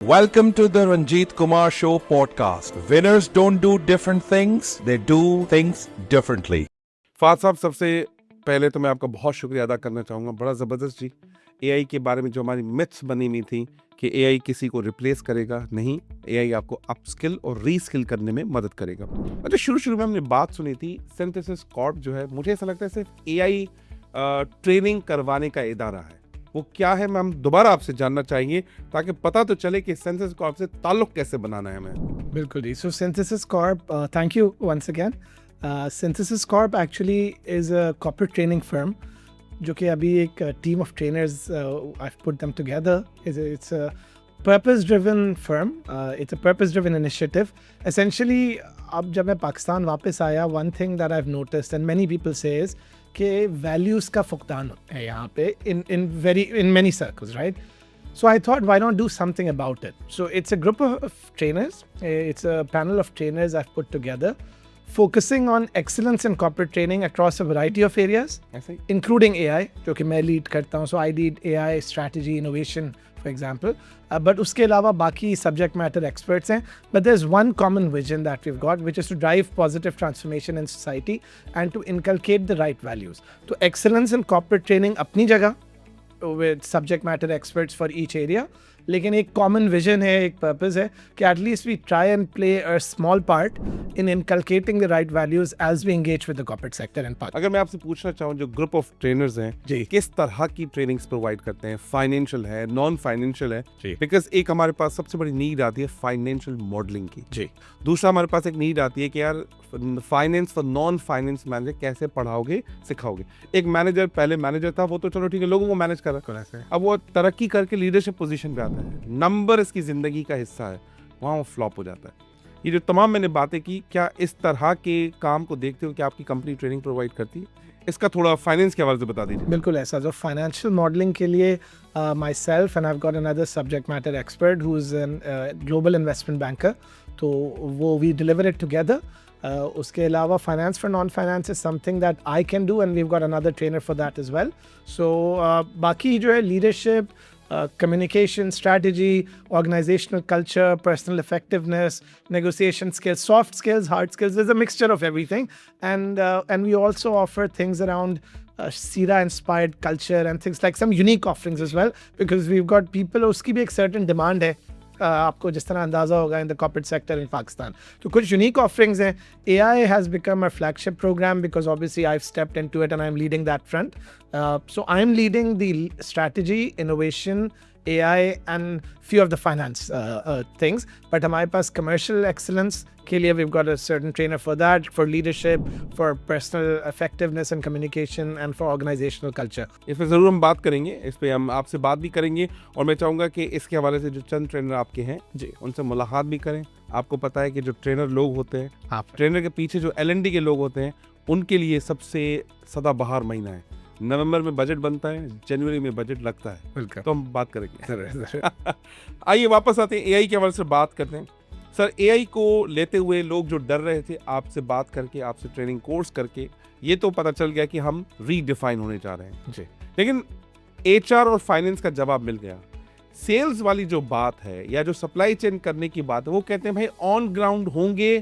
Welcome to the Ranjit Kumar Show podcast. Winners don't do different things, they do things differently. Fahd साहब, सबसे पहले तो मैं आपका बहुत शुक्रिया अदा करना चाहूँगा। बड़ा ज़बरदस्त जी, एआई के बारे में जो हमारी मिथ्स बनी हुई थी कि एआई किसी को रिप्लेस करेगा, नहीं, एआई आपको अपस्किल और रीस्किल करने में मदद करेगा। अच्छा, शुरू में हमने बात सुनी थी सिंथेसिस कॉर्प जो है, मुझे ऐसा लगता है सिर्फ एआई ट्रेनिंग करवाने का इदारा है। वो क्या है, मैं हम दोबारा आपसे जानना चाहिए ताकि पता तो चले कि सिंथेसिस कॉर्प से ताल्लुक कैसे बनाना है हमें। बिल्कुल जी। So Synthesis Corp, thank you once again. Synthesis Corp actually is a corporate training firm जो कि अभी एक team of trainers I put them together. It's a purpose driven firm, it's a purpose driven initiative. Essentially अब जब मैं पाकिस्तान वापस आया, one thing that I have noticed and many people से इज़ कि वैल्यूज़ का फुकदान है यहाँ पे in many circles, right? So I thought, why not do something about it? So it's a group of trainers. It's a panel of trainers I've put together, focusing on excellence in corporate training across a variety of areas, including AI, जो कि मैं lead करता हूँ. So I lead AI strategy, innovation, for example. But उसके अलावा बाकी subject matter experts हैं. But there's one common vision that we've got, which is to drive positive transformation in society and to inculcate the right values. So excellence in corporate training अपनी जगह, with subject matter experts for each area, लेकिन एक common vision है, एक purpose है कि at least we try and play a small part in inculcating the right values as we engage with the corporate sector in Pakistan. अगर मैं आपसे पूछना चाहूँ, जो ग्रुप ऑफ ट्रेनर्स हैं जी, किस तरह की ट्रेनिंग्स प्रोवाइड करते हैं? फाइनेंशियल है, नॉन फाइनेंशियल है? जी, बिकॉज एक हमारे पास सबसे बड़ी नीड आती है फाइनेंशियल मॉडलिंग की। जी, दूसरा हमारे पास एक नीड आती है कि यार finance for non finance manager कैसे पढ़ाओगे, सिखाओगे। एक मैनेजर पहले मैनेजर था, वो तो चलो ठीक है, लोगों को मैनेज कर रहा है, अब वो तरक्की करके लीडरशिप पोजीशन पे आता है, नंबर इसकी जिंदगी का हिस्सा है, वहाँ वो फ्लॉप हो जाता है। ये जो तमाम मैंने बातें की, क्या इस तरह के काम को देखते हो कि आपकी कंपनी ट्रेनिंग प्रोवाइड करती है? इसका थोड़ा फाइनेंस के हवाले से बता दीजिए। बिल्कुल ऐसा। जो फाइनेंशियल मॉडलिंग के लिए myself and I have got another subject matter expert who is an global investment banker, तो वो वी डिलीवर इट टुगेदर। उसके अलावा finance for non finance is something that I can do and we have got another trainer for that as well. So बाकी जो है leadership, communication, strategy, organizational culture, personal effectiveness, negotiation skills, soft skills, hard skills. There's a mixture of everything, and we also offer things around Sira inspired culture and things like some unique offerings as well, because we've got people उसकी भी एक certain demand है, आपको जिस तरह अंदाज़ा होगा in the corporate sector in Pakistan. तो कुछ unique offerings हैं. AI has become our flagship program because obviously I've stepped into it and I'm leading that front. So I'm leading the strategy, innovation, AI and few of the finance things. But हमारे पास commercial excellence के लिए we've got a certain trainer for that, for leadership, for personal effectiveness and communication and for organizational culture. इस पर ज़रूर हम बात करेंगे, इस पर हम आपसे बात भी करेंगे, और मैं चाहूँगा कि इसके हवाले से जो चंद ट्रेनर आपके हैं जी, उनसे मुलाकात भी करें। आपको पता है कि जो ट्रेनर लोग होते हैं, हाँ, ट्रेनर के पीछे जो L&D के लोग होते हैं, उनके लिए सबसे सदाबहार महीना है। नवंबर में बजट बनता है, जनवरी में बजट लगता है, बिल्कुल। तो हम बात करेंगे। आइए वापस आते हैं, एआई के हवाले से बात करते हैं। सर, एआई को लेते हुए लोग जो डर रहे थे, आपसे बात करके, आपसे ट्रेनिंग कोर्स करके ये तो पता चल गया कि हम रीडिफाइन होने जा रहे हैं जी, लेकिन एचआर और फाइनेंस का जवाब मिल गया। सेल्स वाली जो बात है या जो सप्लाई चेन करने की बात है, वो कहते हैं भाई ऑन ग्राउंड होंगे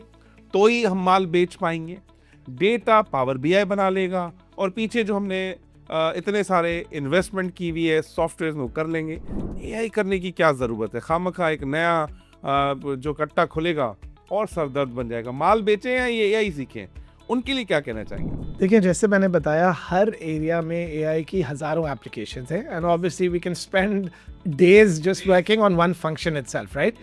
तो ही हम माल बेच पाएंगे, डेटा पावर बीआई बना लेगा, और पीछे जो हमने इतने सारे इन्वेस्टमेंट की हुई है सॉफ्टवेयर में वो कर लेंगे। एआई करने की क्या ज़रूरत है? खामखा एक नया जो कट्टा खुलेगा और सरदर्द बन जाएगा। माल बेचें या ये एआई सीखें, उनके लिए क्या कहना चाहेंगे? देखिए, जैसे मैंने बताया, हर एरिया में एआई की हज़ारों एप्लीकेशंस हैं and obviously we can spend days just working on one function itself, right?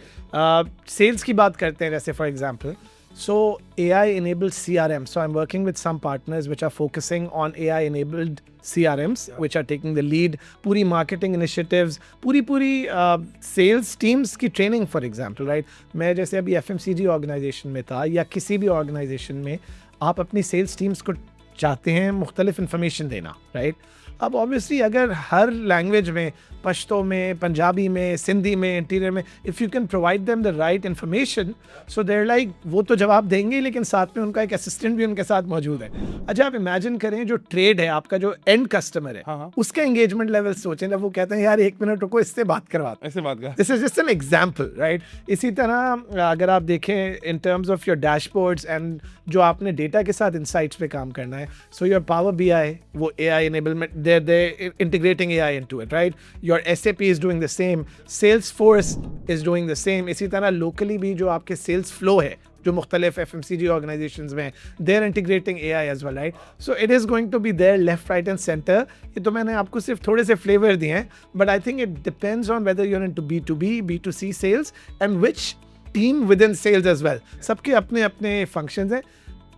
Sales की बात करते हैं जैसे, for example, so AI enabled CRM. So I'm working with some partners which are focusing on AI enabled CRMs, which are taking the lead. पूरी marketing initiatives, पूरी sales teams की training, for example, right? मैं जैसे अभी FMCG organization में था, या किसी भी organization में आप अपनी sales teams को चाहते हैं मुख्तलिफ information देना, right? अब ऑब्वियसली अगर हर लैंग्वेज में, पश्तो में, पंजाबी में, सिंधी में, इंटीरियर में, if you can provide them the right information, so there like वो तो जवाब देंगे, लेकिन साथ में उनका एक असिस्टेंट भी उनके साथ मौजूद है। अच्छा, आप इमेजिन करें जो ट्रेड है, आपका जो एंड कस्टमर है, हाँ। उसका एंगेजमेंट लेवल सोचें जब वो कहते हैं यार 1 मिनट रुको, इससे बात करवाते हैं। ऐसे बात कर। This is just an example, right. इसी तरह अगर आप देखें in terms of your dashboards and जो आपने डेटा के साथ इंसाइट्स पे काम करना है, सो योर पावर BI, वो AI enablement, they're integrating AI into it, right? Your SAP is doing the same, Salesforce is doing the same. इसी तरह locally भी जो आपके sales flow है, जो मुख्तलिफ FMCG organizations में, they're integrating AI as well, right? So it is going to be there left, right and center. ये तो मैंने आपको सिर्फ थोड़े से flavor दिए हैं, but I think it depends on whether you're into B2B, B2C sales and which team within sales as well. सबके अपने अपने functions हैं।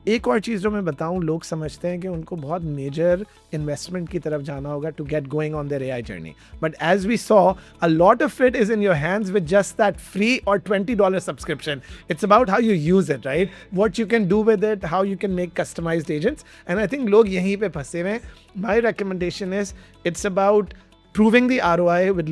एक और चीज़ जो मैं बताऊं, लोग समझते हैं कि उनको बहुत मेजर इन्वेस्टमेंट की तरफ जाना होगा to get going on their AI journey, but as we saw a lot of it is in your hands with just that free or $20 subscription. It's about how you use it, right, what you can do with it, how you can make customised agents, and I think लोग यहीं पे फंसे हुए हैं. My recommendation is it's about proving the ROI with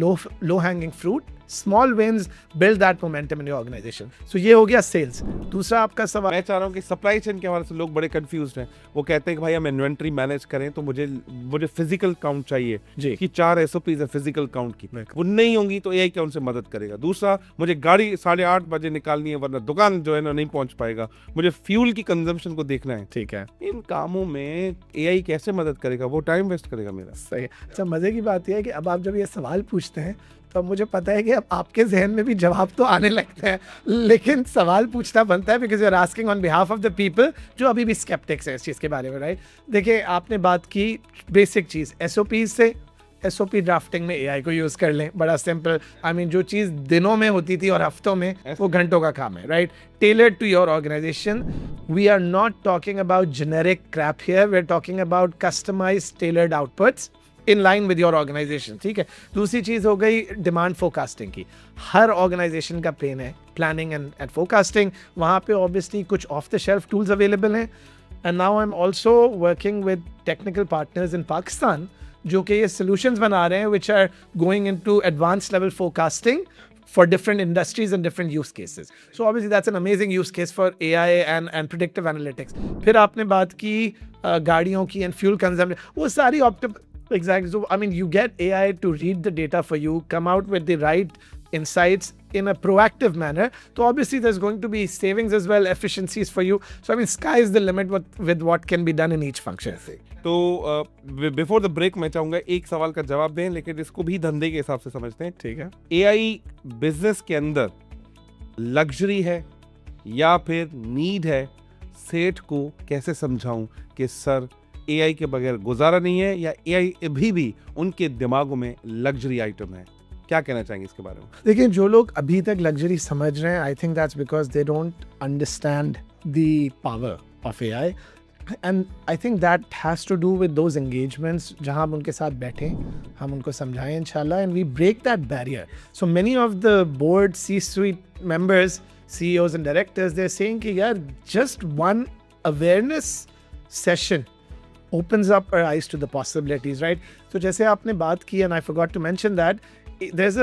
low hanging fruit, small wins, build that momentum in your organization. So ये हो गया sales. दूसरा आपका सवाल, मैं चाह रहा हूँ कि सप्लाई चेन के हवाले से लोग बड़े कंफ्यूज्ड हैं. वो कहते हैं कि भाई हम इन्वेंट्री मैनेज करें तो मुझे फिजिकल काउंट चाहिए जी. कि 4 SOPs है फिजिकल काउंट की, वो नहीं होंगी तो AI काउंट से मदद करेगा. दूसरा, मुझे गाड़ी 8:30 बजे निकालनी है वरना दुकान जो है ना नहीं पहुंच पाएगा. मुझे फ्यूल की कंजम्पशन को देखना है. ठीक है, इन कामों में AI कैसे मदद करेगा? वो टाइम वेस्ट करेगा मेरा. सही. अच्छा, मजे की बात यह है कि अब आप जब ये सवाल पूछते हैं तो अब मुझे पता है कि अब आपके जहन में भी जवाब तो आने लगते हैं, लेकिन सवाल पूछना बनता है because you are asking on behalf of the people जो अभी भी स्केप्टिक्स है इस चीज़ के बारे में, राइट. देखिए, आपने बात की बेसिक चीज़ SOP से. SOP ड्राफ्टिंग में AI को यूज़ कर लें, बड़ा सिंपल. आई मीन जो चीज़ दिनों में होती थी और हफ्तों में, वो घंटों का काम है, right. Tailored to your organization. We are not talking about generic crap here, we are talking about customized tailored outputs in line with your organization. ठीक है. दूसरी चीज़ हो गई डिमांड फोरकास्टिंग की. हर ऑर्गेनाइजेशन का पेन है प्लानिंग एंड फोरकास्टिंग. वहाँ पे ऑब्वियसली कुछ off the shelf tools available हैं. And now I am also working with technical partners in Pakistan जो कि ये सोल्यूशंस बना रहे हैं which are going into advance level forecasting for different industries and different use cases. So obviously that's an amazing use case for AI and predictive analytics. फिर आपने बात की गाड़ियों की and fuel consumption. वो सारी exactly. So I mean you get AI to read the data for you, come out with the right insights in a proactive manner. So obviously there's going to be savings as well, efficiencies for you. So I mean sky is the limit with what can be done in each function. तो before the break मैं चाहूंगा एक सवाल का जवाब दें, लेकिन इसको भी धंधे के हिसाब से समझते हैं. ठीक है. AI बिजनेस के अंदर लग्जरी है या फिर नीड है? सेठ को कैसे समझाऊं कि सर AI के बगैर गुजारा नहीं है, या AI अभी भी उनके दिमागों में लग्जरी आइटम है? क्या कहना चाहेंगे इसके बारे में? देखिए, जो लोग अभी तक लग्जरी समझ रहे हैं, I think that's because they don't understand the power of AI. And I think that has to do with those engagements जहाँ हम उनके साथ बैठें, हम उनको समझाएं इंशाल्लाह, and we break that barrier. So many of the board C-suite members, CEOs and directors, they're saying कि यार just one awareness session opens up our eyes to the possibilities, right? So जैसे आपने बात की, and I forgot to mention that there's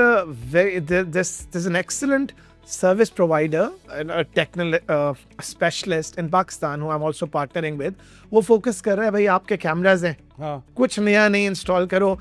an excellent service provider and a technical specialist in Pakistan who I'm also partnering with. वो focus कर रहा है भाई आपके cameras हैं, हाँ. कुछ नया नहीं install करो.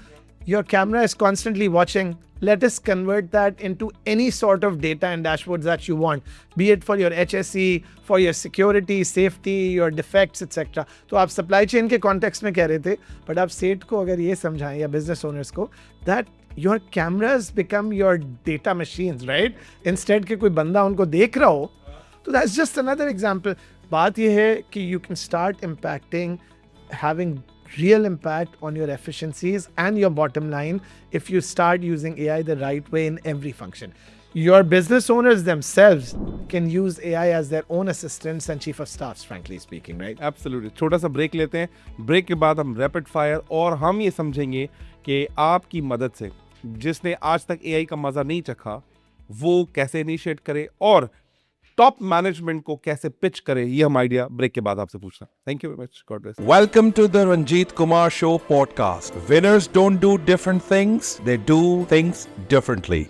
Your camera is constantly watching. Let us convert that into any sort of data and dashboards that you want, be it for your HSE, for your security, safety, your defects, etc. तो आप supply chain के context में कह रहे थे, but आप सेठ को अगर ये समझाएं या business owners को that your cameras become your data machines, right? Instead के कोई बंदा उनको देख रहा हो, तो that's just another example. बात ये है कि you can start impacting, having real impact on your efficiencies and your bottom line if you start using AI the right way in every function. Your business owners themselves can use AI as their own assistants and chief of staffs, frankly speaking, right? Absolutely. छोटा सा break लेते हैं. Break के बाद हम rapid fire और हम ये समझेंगे कि आपकी मदद से जिसने आज तक AI का मजा नहीं चखा वो कैसे इनिशिएट करे, और टॉप मैनेजमेंट को कैसे पिच करें, ये हम आइडिया ब्रेक के बाद आपसे पूछना। Thank you very much, God bless. Welcome to the Ranjit Kumar Show podcast. Winners don't do different things, they do things differently.